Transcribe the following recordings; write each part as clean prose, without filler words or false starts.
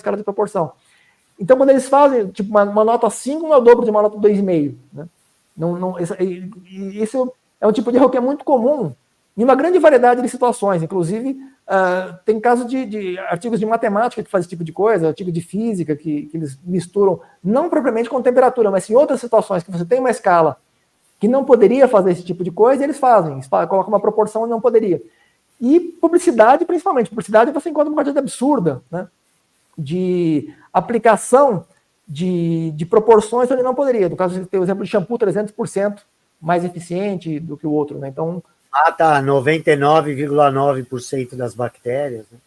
escala de proporção. Então, quando eles fazem tipo, uma nota 5, não é o dobro de uma nota 2,5. Né? Isso é um tipo de erro que é muito comum em uma grande variedade de situações. Inclusive, tem casos de artigos de matemática que fazem esse tipo de coisa, artigos de física que eles misturam, não propriamente com temperatura, mas em outras situações que você tem uma escala que não poderia fazer esse tipo de coisa, eles fazem. Eles colocam uma proporção onde não poderia. E publicidade, principalmente. Publicidade você encontra uma quantidade absurda, né? De aplicação de proporções onde não poderia. No caso, você tem o exemplo de shampoo 300% mais eficiente do que o outro. Né? Então, mata 99,9% das bactérias. Né?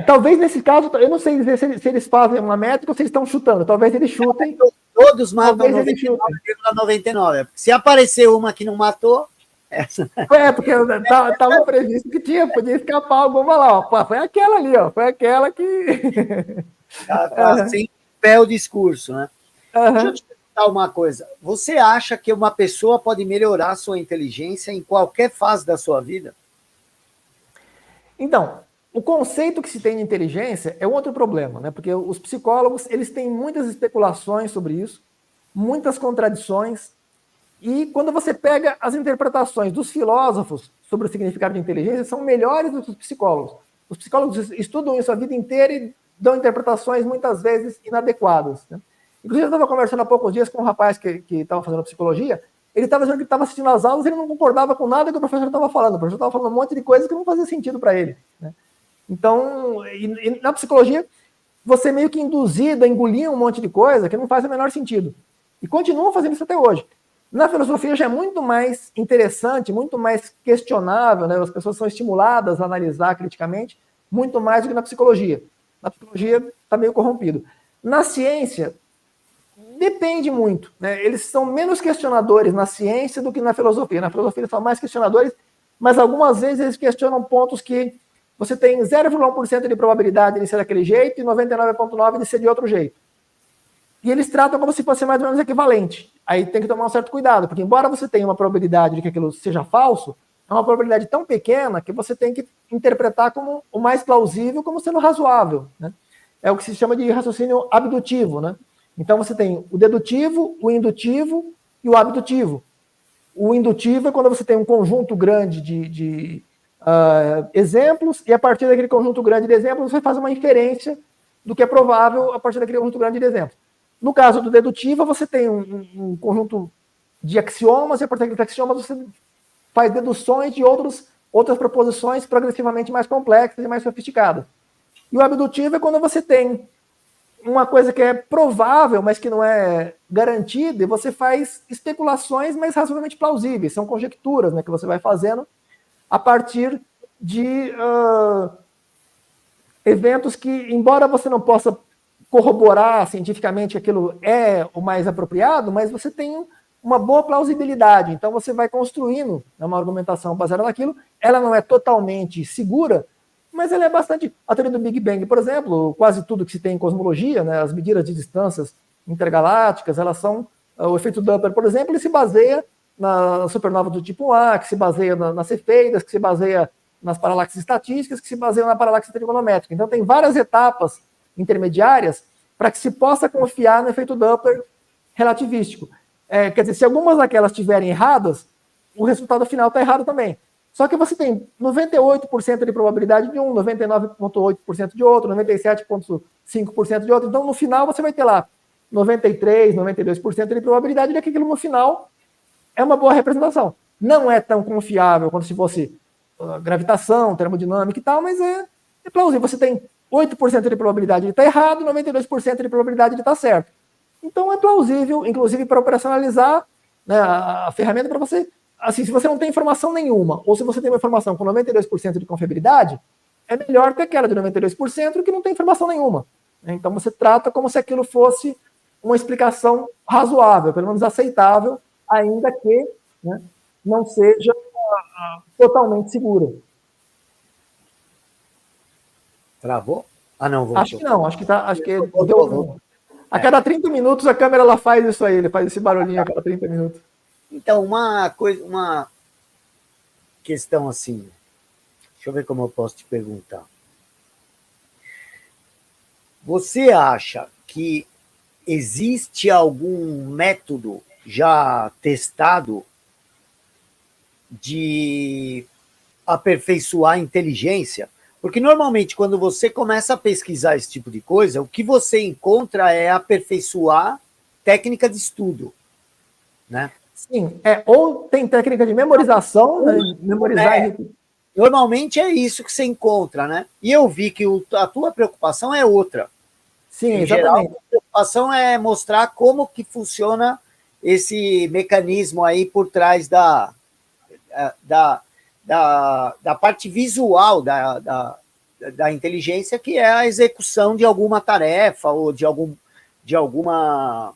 Talvez nesse caso, eu não sei dizer se eles fazem uma métrica ou se eles estão chutando. Talvez eles chutem. Todos matam 99,99. Se aparecer uma que não matou, essa. Porque estava previsto que podia escapar alguma lá. Ó. Pô, foi aquela ali, ó. Foi aquela que. Sem pé o discurso, né? Deixa eu te perguntar uma coisa. Você acha que uma pessoa pode melhorar sua inteligência em qualquer fase da sua vida? Então, o conceito que se tem de inteligência é outro problema, né? Porque os psicólogos eles têm muitas especulações sobre isso, muitas contradições, e quando você pega as interpretações dos filósofos sobre o significado de inteligência, são melhores do que os psicólogos. Os psicólogos estudam isso a vida inteira e dão interpretações muitas vezes inadequadas. Né? Inclusive, eu estava conversando há poucos dias com um rapaz que estava fazendo psicologia, ele estava dizendo que estava assistindo às aulas e ele não concordava com nada que o professor estava falando. O professor estava falando um monte de coisas que não fazia sentido para ele. Né? Então, e na psicologia, você meio que induzido a engolir um monte de coisa que não faz o menor sentido. E continuam fazendo isso até hoje. Na filosofia já é muito mais interessante, muito mais questionável, né? As pessoas são estimuladas a analisar criticamente, muito mais do que na psicologia. Na psicologia está meio corrompido. Na ciência, depende muito. Né? Eles são menos questionadores na ciência do que na filosofia. Na filosofia eles são mais questionadores, mas algumas vezes eles questionam pontos que você tem 0,1% de probabilidade de ser daquele jeito e 99,9% de ser de outro jeito. E eles tratam como se fosse mais ou menos equivalente. Aí tem que tomar um certo cuidado, porque embora você tenha uma probabilidade de que aquilo seja falso, é uma probabilidade tão pequena que você tem que interpretar como o mais plausível, como sendo razoável. Né? É o que se chama de raciocínio abdutivo. Né? Então você tem o dedutivo, o indutivo e o abdutivo. O indutivo é quando você tem um conjunto grande de exemplos, e a partir daquele conjunto grande de exemplos você faz uma inferência do que é provável a partir daquele conjunto grande de exemplos. No caso do dedutivo, você tem um conjunto de axiomas, e a partir daqueles axiomas você faz deduções de outras proposições progressivamente mais complexas e mais sofisticadas. E o abdutivo é quando você tem uma coisa que é provável, mas que não é garantida, e você faz especulações, mas razoavelmente plausíveis. São conjecturas, né, que você vai fazendo a partir de eventos que, embora você não possa corroborar cientificamente que aquilo é o mais apropriado, mas você tem uma boa plausibilidade. Então você vai construindo uma argumentação baseada naquilo. Ela não é totalmente segura, mas ela é bastante... A teoria do Big Bang, por exemplo, quase tudo que se tem em cosmologia, né, as medidas de distâncias intergalácticas, elas são... O efeito Doppler, por exemplo, ele se baseia na supernova do tipo A, que se baseia nas cefeidas, que se baseia nas paralaxes estatísticas, que se baseiam na paralaxe trigonométrica. Então tem várias etapas intermediárias para que se possa confiar no efeito Doppler relativístico. Quer dizer, se algumas daquelas estiverem erradas, o resultado final está errado também. Só que você tem 98% de probabilidade de um, 99,8% de outro, 97,5% de outro. Então, no final, você vai ter lá 93%, 92% de probabilidade de que aquilo no final é uma boa representação. Não é tão confiável quanto se fosse gravitação, termodinâmica e tal, mas é plausível. Você tem 8% de probabilidade de estar errado, 92% de probabilidade de estar certo. Então é plausível, inclusive para operacionalizar, né, a ferramenta para você. Assim, se você não tem informação nenhuma, ou se você tem uma informação com 92% de confiabilidade, é melhor que aquela de 92% que não tem informação nenhuma. Então você trata como se aquilo fosse uma explicação razoável, pelo menos aceitável, ainda que, né, não seja totalmente segura. Travou? Ah, não, voltou. Acho que não, acho que deu. A cada 30 minutos a câmera ela faz isso aí, ele faz esse barulhinho a cada 30 minutos. Então, uma questão assim, deixa eu ver como eu posso te perguntar. você acha que existe algum método já testado de aperfeiçoar a inteligência? Porque normalmente quando você começa a pesquisar esse tipo de coisa, o que você encontra é aperfeiçoar técnica de estudo, né? Sim, ou tem técnica de memorização, né, memorizar e repetir. Normalmente é isso que você encontra, né? E eu vi que a tua preocupação é outra. Sim, Em geral, exatamente. a preocupação é mostrar como que funciona esse mecanismo aí por trás da parte visual da inteligência, que é a execução de alguma tarefa ou de alguma.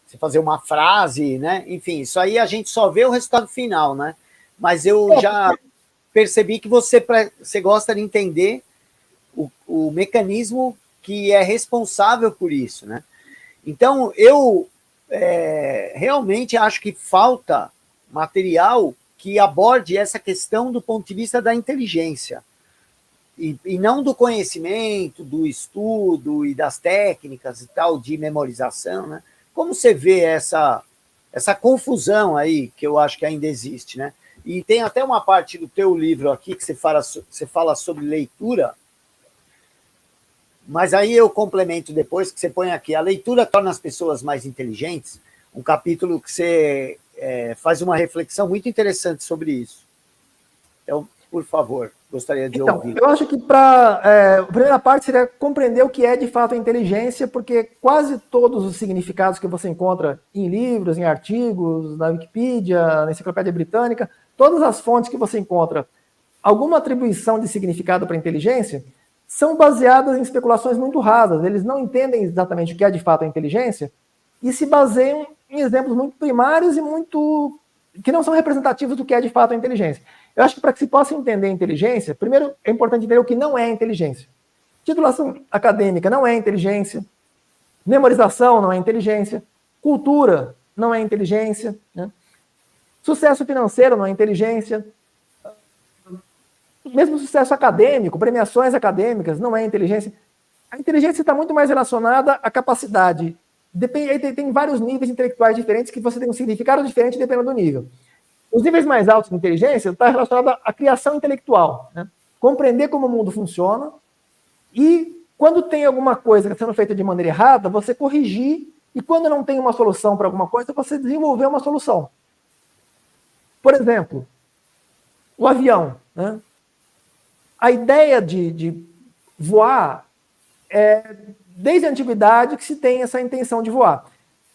Você fazer uma frase, né? Enfim, isso aí a gente só vê o resultado final, né? Mas eu já percebi que você gosta de entender o mecanismo que é responsável por isso, né? Então, eu realmente acho que falta material que aborde essa questão do ponto de vista da inteligência. E não do conhecimento, do estudo e das técnicas e tal de memorização, né? Como você vê essa confusão aí que eu acho que ainda existe, né? E tem até uma parte do teu livro aqui que você fala sobre leitura, mas aí eu complemento depois, que você põe aqui, a leitura torna as pessoas mais inteligentes, um capítulo que você faz uma reflexão muito interessante sobre isso. Então, por favor, gostaria de ouvir. Eu acho que a primeira parte seria compreender o que é de fato a inteligência, porque quase todos os significados que você encontra em livros, em artigos, na Wikipedia, na Enciclopédia Britânica, todas as fontes que você encontra alguma atribuição de significado para a inteligência são baseadas em especulações muito rasas. Eles não entendem exatamente o que é de fato a inteligência e se baseiam em exemplos muito primários e muito que não são representativos do que é de fato a inteligência. Eu acho que para que se possa entender a inteligência, primeiro é importante entender o que não é inteligência. Titulação acadêmica não é inteligência, memorização não é inteligência, cultura não é inteligência, né? Sucesso financeiro não é inteligência, mesmo sucesso acadêmico, premiações acadêmicas não é inteligência. A inteligência está muito mais relacionada à capacidade. Tem vários níveis intelectuais diferentes que você tem um significado diferente dependendo do nível. Os níveis mais altos de inteligência estão relacionados à criação intelectual, né? Compreender como o mundo funciona e, quando tem alguma coisa sendo feita de maneira errada, você corrigir e, quando não tem uma solução para alguma coisa, você desenvolver uma solução. Por exemplo, o avião, né? A ideia de voar desde a antiguidade que se tem essa intenção de voar.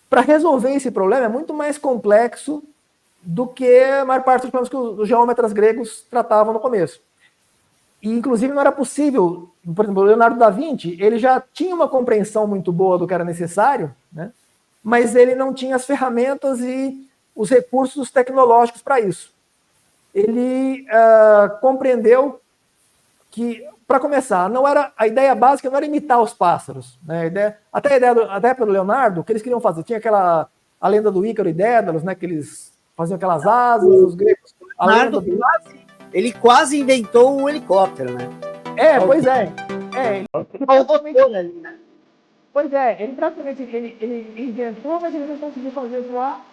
Para resolver esse problema é muito mais complexo do que a maior parte dos problemas que os geômetras gregos tratavam no começo. E, inclusive, não era possível. Por exemplo, o Leonardo da Vinci, ele já tinha uma compreensão muito boa do que era necessário, né? Mas ele não tinha as ferramentas e os recursos tecnológicos para isso. Ele compreendeu que, para começar, a ideia básica não era imitar os pássaros, né? Até pelo Leonardo, o que eles queriam fazer, tinha a lenda do Ícaro e Dédalo, né? Que eles faziam aquelas asas, os gregos. Leonardo ele quase inventou um helicóptero, né? Pois é. Pois é, ele praticamente ele inventou, mas ele não conseguiu fazer voar.